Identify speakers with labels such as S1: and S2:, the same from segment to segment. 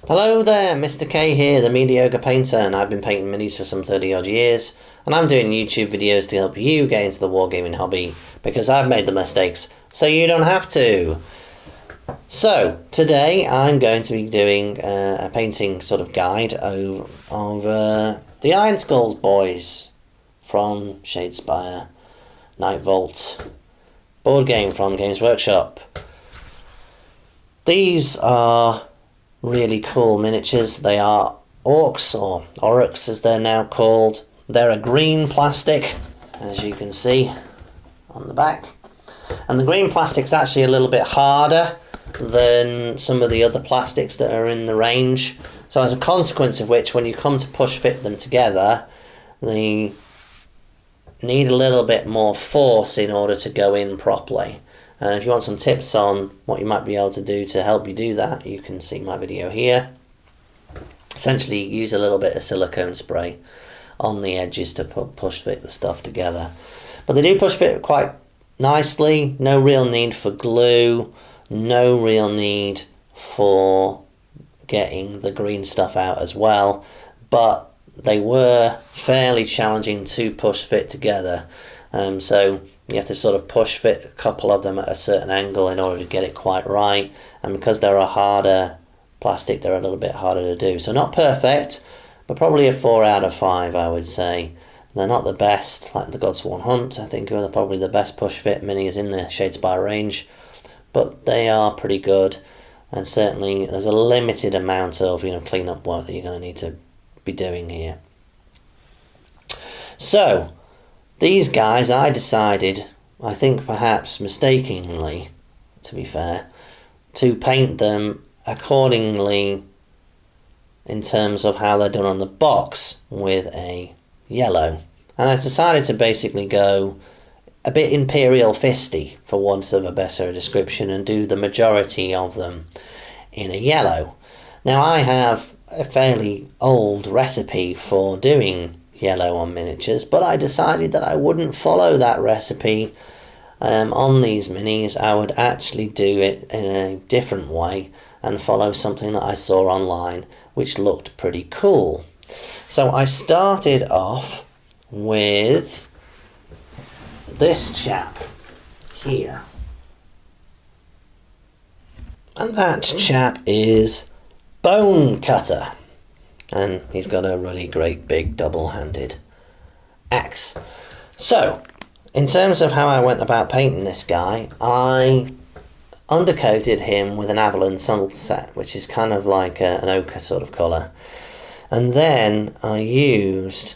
S1: Hello there, Mr. K here, the mediocre painter, and I've been painting minis for some 30 odd years, and I'm doing YouTube videos to help you get into the wargaming hobby, because I've made the mistakes, so you don't have to. So, today I'm going to be doing a painting sort of guide over the Ironskull's Boyz from Shadespire, Nightvault, board game from Games Workshop. These are really cool miniatures. They are Orrukz, or Orrukz as they're now called. They're a green plastic, as you can see on the back. And the green plastic's actually a little bit harder than some of the other plastics that are in the range. So as a consequence of which, when you come to push fit them together, they need a little bit more force in order to go in properly. And if you want some tips on what you might be able to do to help you do that, you can see my video here. Essentially, use a little bit of silicone spray on the edges to push fit the stuff together. But they do push fit quite nicely. No real need for glue. No real need for getting the green stuff out as well. But they were fairly challenging to push fit together. So you have to sort of push fit a couple of them at a certain angle in order to get it quite right, and because they're a harder plastic, they're a little bit harder to do. So not perfect, but probably a 4 out of 5, I would say. They're not the best, like the Godsworn Hunt. I think are probably the best push fit minis in the Shadespire range, but they are pretty good, and certainly there's a limited amount of clean up work that you're going to need to be doing here. So these guys, I decided, I think perhaps mistakenly, to be fair, to paint them accordingly in terms of how they're done on the box with a yellow. And I decided to basically go a bit Imperial Fisty, for want of a better description, and do the majority of them in a yellow. Now I have a fairly old recipe for doing yellow on miniatures, but I decided that I wouldn't follow that recipe on these minis. I would actually do it in a different way and follow something that I saw online which looked pretty cool. So I started off with this chap here, and that chap is Bone Cutter. And he's got a really great big double-handed axe. So, in terms of how I went about painting this guy, I undercoated him with an Avalon Sunset, which is kind of like an ochre sort of colour. And then I used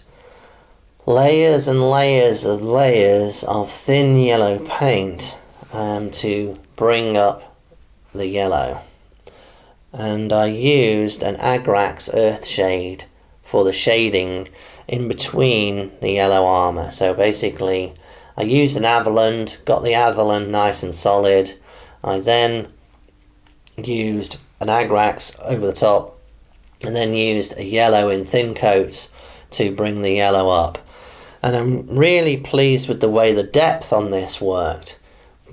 S1: layers and layers of thin yellow paint to bring up the yellow. And I used an Agrax Earthshade for the shading in between the yellow armour. So basically I used an Avalon, got the Avalon nice and solid. I then used an Agrax over the top, and then used a yellow in thin coats to bring the yellow up. And I'm really pleased with the way the depth on this worked,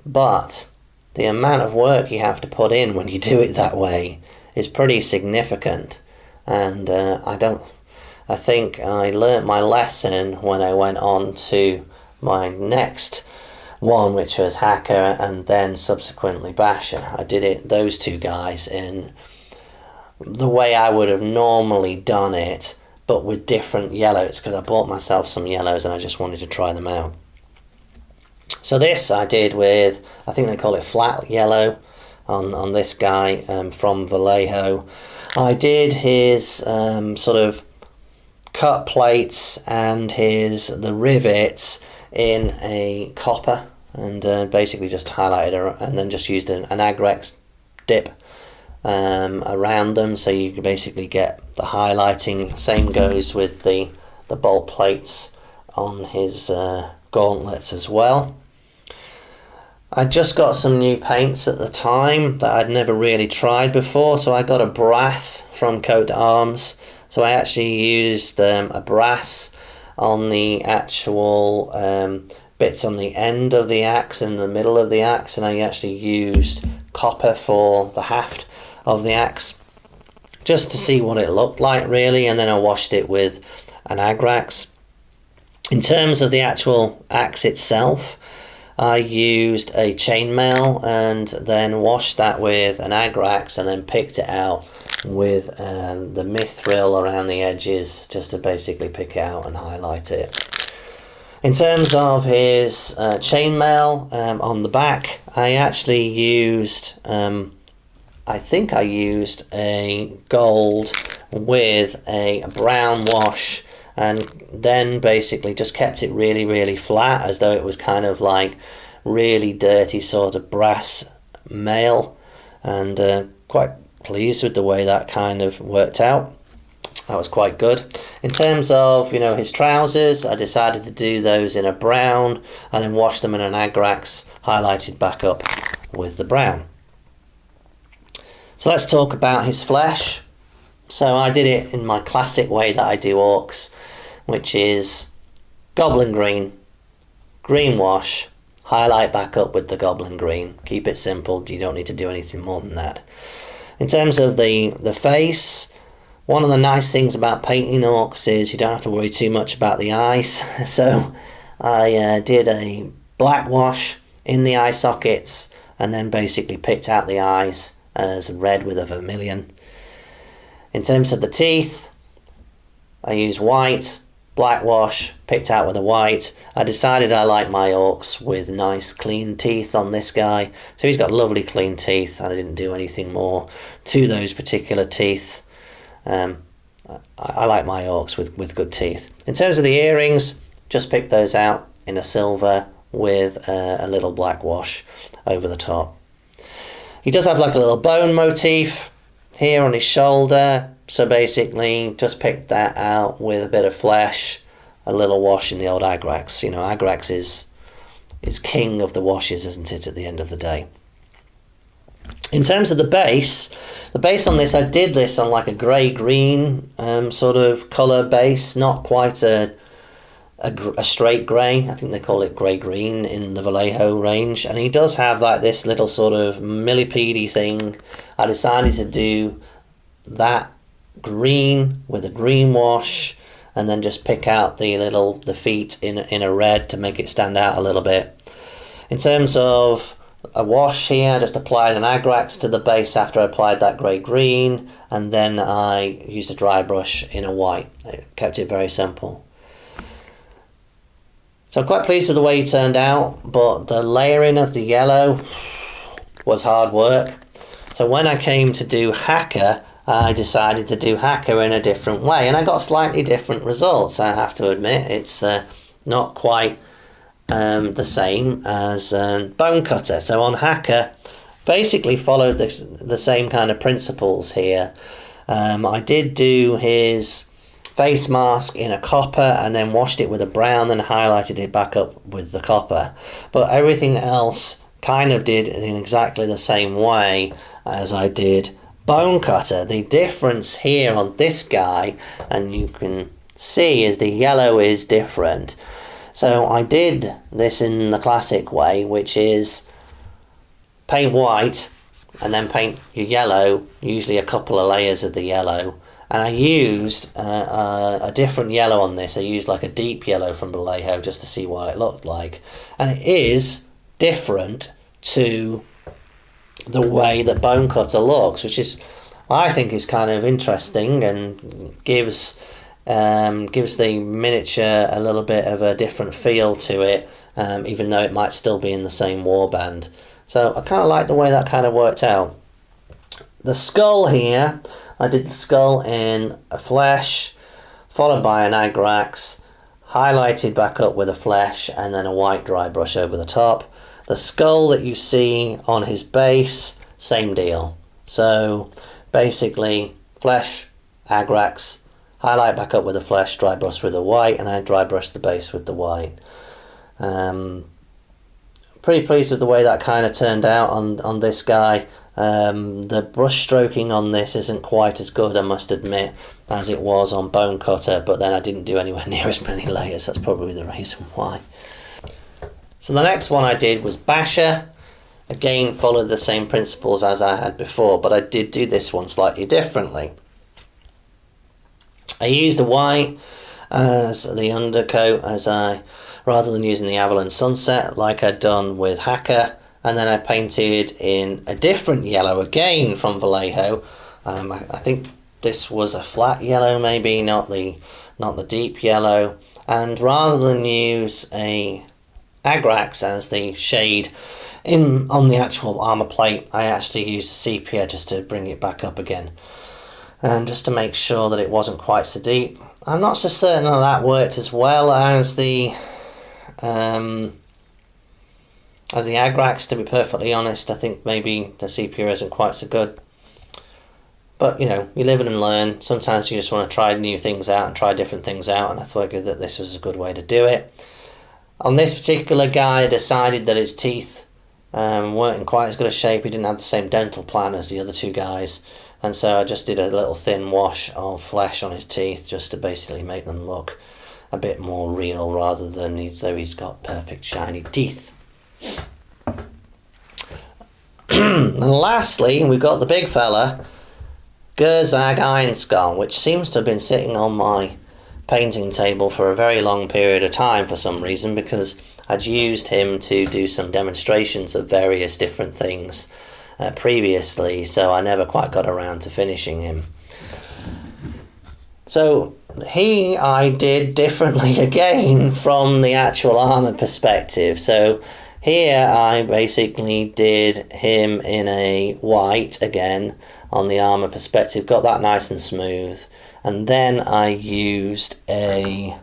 S1: but the amount of work you have to put in when you do it that way is pretty significant. And I think I learnt my lesson when I went on to my next one, which was Hacker and then subsequently Basher. I did those two guys in the way I would have normally done it, but with different yellows, because I bought myself some yellows and I just wanted to try them out. So this I did with, I think they call it flat yellow on this guy from Vallejo. I did his sort of cut plates and the rivets in a copper, and basically just highlighted it, and then just used an Agrax dip around them, so you can basically get the highlighting. Same goes with the bolt plates on his gauntlets as well. I just got some new paints at the time that I'd never really tried before, so I got a brass from Coat d'Arms. So I actually used a brass on the actual bits on the end of the axe and the middle of the axe, and I actually used copper for the haft of the axe. just to see what it looked like really, and then I washed it with an Agrax. In terms of the actual axe itself, I used a chainmail and then washed that with an Agrax and then picked it out with the mithril around the edges just to basically pick it out and highlight it. In terms of his chainmail on the back, I actually used, I think I used a gold with a brown wash, and then basically just kept it really, really flat as though it was kind of like really dirty sort of brass mail, and quite pleased with the way that kind of worked out. That was quite good. In terms of, his trousers, I decided to do those in a brown and then wash them in an Agrax, highlighted back up with the brown. So let's talk about his flesh. So I did it in my classic way that I do orcs, which is goblin green, green wash, highlight back up with the goblin green. Keep it simple, you don't need to do anything more than that. In terms of the face, one of the nice things about painting orcs is you don't have to worry too much about the eyes. So I did a black wash in the eye sockets and then basically picked out the eyes as red with a vermilion. In terms of the teeth, I used white, black wash, picked out with a white. I decided I like my orcs with nice clean teeth on this guy. So he's got lovely clean teeth, and I didn't do anything more to those particular teeth. I like my orcs with good teeth. In terms of the earrings, just picked those out in a silver with a little black wash over the top. He does have like a little bone motif here on his shoulder, so basically just picked that out with a bit of flesh, a little wash in the old Agrax. Agrax is king of the washes, isn't it, at the end of the day. In terms of the base on this, I did this on like a grey-green sort of colour base, not quite a straight grey. I think they call it grey-green in the Vallejo range. And he does have like this little sort of millipede thing. I decided to do that green with a green wash and then just pick out the feet in a red to make it stand out a little bit. In terms of a wash here, I just applied an Agrax to the base after I applied that grey-green, and then I used a dry brush in a white. I kept it very simple. So I'm quite pleased with the way he turned out, but the layering of the yellow was hard work. So when I came to do Hacker, I decided to do Hacker in a different way, and I got slightly different results, I have to admit. It's not quite the same as Bone Cutter. So on Hacker, basically followed the same kind of principles here. I did do his face mask in a copper and then washed it with a brown and highlighted it back up with the copper, but everything else kind of did in exactly the same way as I did Bone Cutter. The difference here on this guy, and you can see, is the yellow is different. So I did this in the classic way, which is paint white and then paint your yellow, usually a couple of layers of the yellow. And I used a different yellow on this. I used like a deep yellow from Vallejo just to see what it looked like. And it is different to the way that Bone Cutter looks, which is, I think, is kind of interesting and gives the miniature a little bit of a different feel to it, even though it might still be in the same warband. So I kind of like the way that kind of worked out. The skull here, I did the skull in a flesh, followed by an Agrax, highlighted back up with a flesh, and then a white dry brush over the top. The skull that you see on his base, same deal. So basically, flesh, Agrax, highlight back up with a flesh, dry brush with a white, and I dry brush the base with the white. Pretty pleased with the way that kind of turned out on this guy. The brush stroking on this isn't quite as good, I must admit, as it was on Bone Cutter, but then I didn't do anywhere near as many layers. That's probably the reason why. So the next one I did was Basher. Again, followed the same principles as I had before, but I did do this one slightly differently. I used a white as the undercoat rather than using the Avalon Sunset like I'd done with Hacker, and then I painted in a different yellow again from Vallejo. I think this was a flat yellow, maybe not the deep yellow, and rather than use a Agrax as the shade on the actual armor plate, I actually used a sepia just to bring it back up again, and just to make sure that it wasn't quite so deep. I'm not so certain that worked as well as the Agrax, to be perfectly honest. I think maybe the sepia isn't quite so good. But, you know, you live and learn. Sometimes you just want to try new things out and try different things out, and I thought that this was a good way to do it. On this particular guy, I decided that his teeth weren't in quite as good a shape. He didn't have the same dental plan as the other two guys, and so I just did a little thin wash of flesh on his teeth just to basically make them look a bit more real rather than as though he's got perfect shiny teeth. And lastly, we've got the big fella, Gerzag Ironskull, which seems to have been sitting on my painting table for a very long period of time for some reason, because I'd used him to do some demonstrations of various different things previously, so I never quite got around to finishing him. So I did differently again from the actual armor perspective. So here I basically did him in a white again on the armor perspective, got that nice and smooth, and then I used a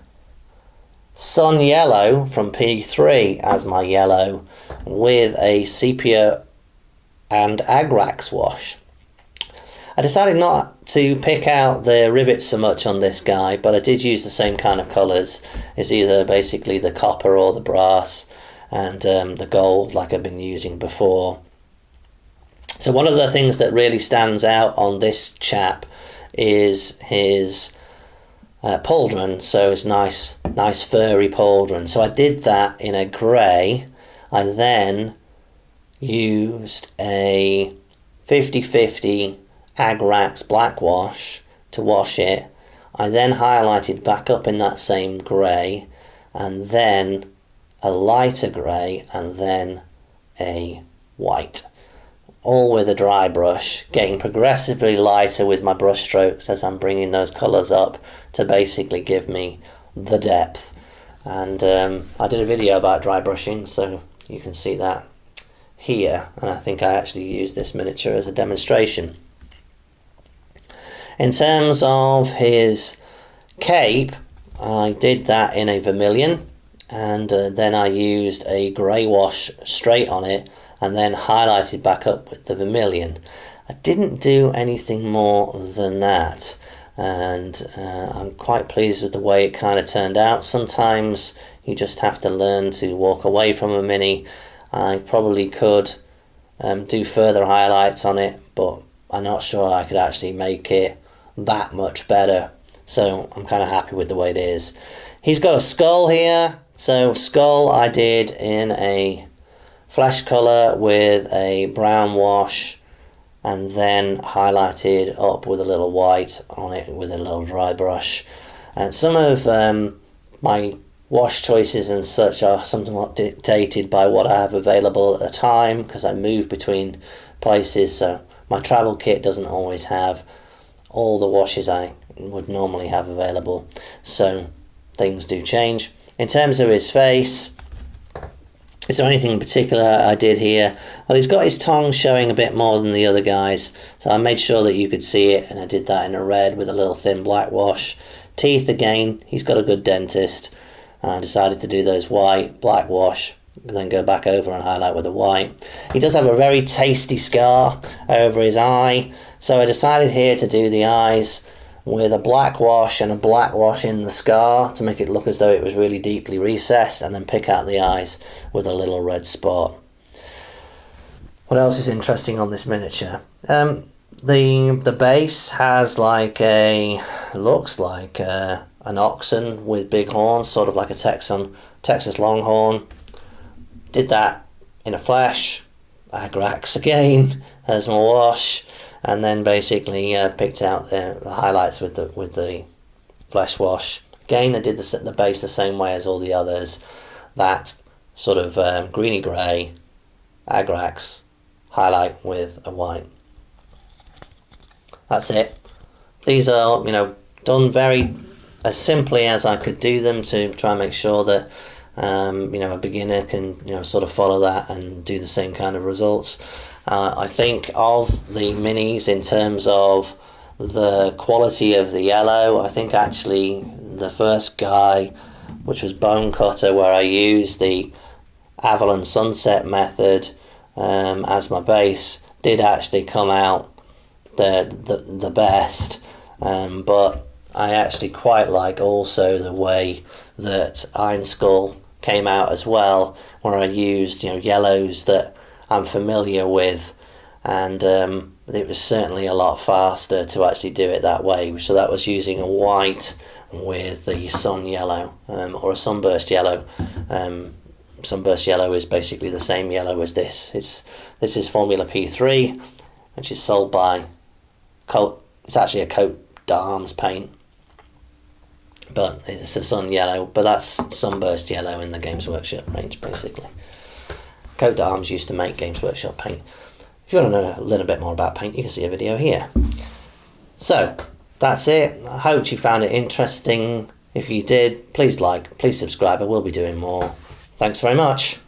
S1: sun yellow from P3 as my yellow with a sepia and Agrax wash. I decided not to pick out the rivets so much on this guy, but I did use the same kind of colours. It's either basically the copper or the brass, and the gold like I've been using before. So one of the things that really stands out on this chap is his pauldron. So it's nice furry pauldron. So I did that in a grey. I then used a 50-50 Agrax black wash to wash it. I then highlighted back up in that same grey, and then a lighter grey, and then a white, all with a dry brush, getting progressively lighter with my brush strokes as I'm bringing those colours up to basically give me the depth. And I did a video about dry brushing, so you can see that here, and I think I actually used this miniature as a demonstration. In terms of his cape, I did that in a vermilion, and then I used a grey wash straight on it and then highlighted back up with the vermilion. I didn't do anything more than that, and I'm quite pleased with the way it kind of turned out. Sometimes you just have to learn to walk away from a mini. I probably could do further highlights on it, but I'm not sure I could actually make it that much better, so I'm kind of happy with the way it is. He's got a skull here, so skull I did in a flesh colour with a brown wash, and then highlighted up with a little white on it with a little dry brush. And some of my wash choices and such are somewhat dictated by what I have available at the time, because I move between places, so my travel kit doesn't always have all the washes I would normally have available, so things do change. In terms of his face, is there anything in particular I did here? Well, he's got his tongue showing a bit more than the other guys, so I made sure that you could see it, and I did that in a red with a little thin black wash. Teeth, again, he's got a good dentist. I decided to do those white, black wash, and then go back over and highlight with a white. He does have a very tasty scar over his eye, so I decided here to do the eyes with a black wash and a black wash in the scar to make it look as though it was really deeply recessed, and then pick out the eyes with a little red spot. What else is interesting on this miniature? The base has like looks like an oxen with big horns, sort of like a Texas Longhorn. Did that in a flash, Agrax again as my wash, and then basically picked out the highlights with the flesh wash. Again, I did the base the same way as all the others. That sort of greeny grey Agrax highlight with a white. That's it. These are, you know, done very as simply as I could do them to try and make sure that you know, a beginner can, you know, sort of follow that and do the same kind of results. I think of the minis in terms of the quality of the yellow. I think actually the first guy, which was Bone Cutter, where I used the Avalon Sunset method as my base, did actually come out the best. But I actually quite like also the way that Ironskull came out as well, where I used, you know, yellows that I'm familiar with, and it was certainly a lot faster to actually do it that way. So that was using a white with the sun yellow, or a sunburst yellow. Sunburst yellow is basically the same yellow as this. This is Formula P3, which is sold by Coat. It's actually a Coat d'Arms paint, but it's a sun yellow, but that's sunburst yellow in the Games Workshop range, basically. Coat d'Arms used to make Games Workshop paint. If you want to know a little bit more about paint, you can see a video here. So that's it. I hope you found it interesting. If you did, please like, please subscribe. I will be doing more. Thanks very much.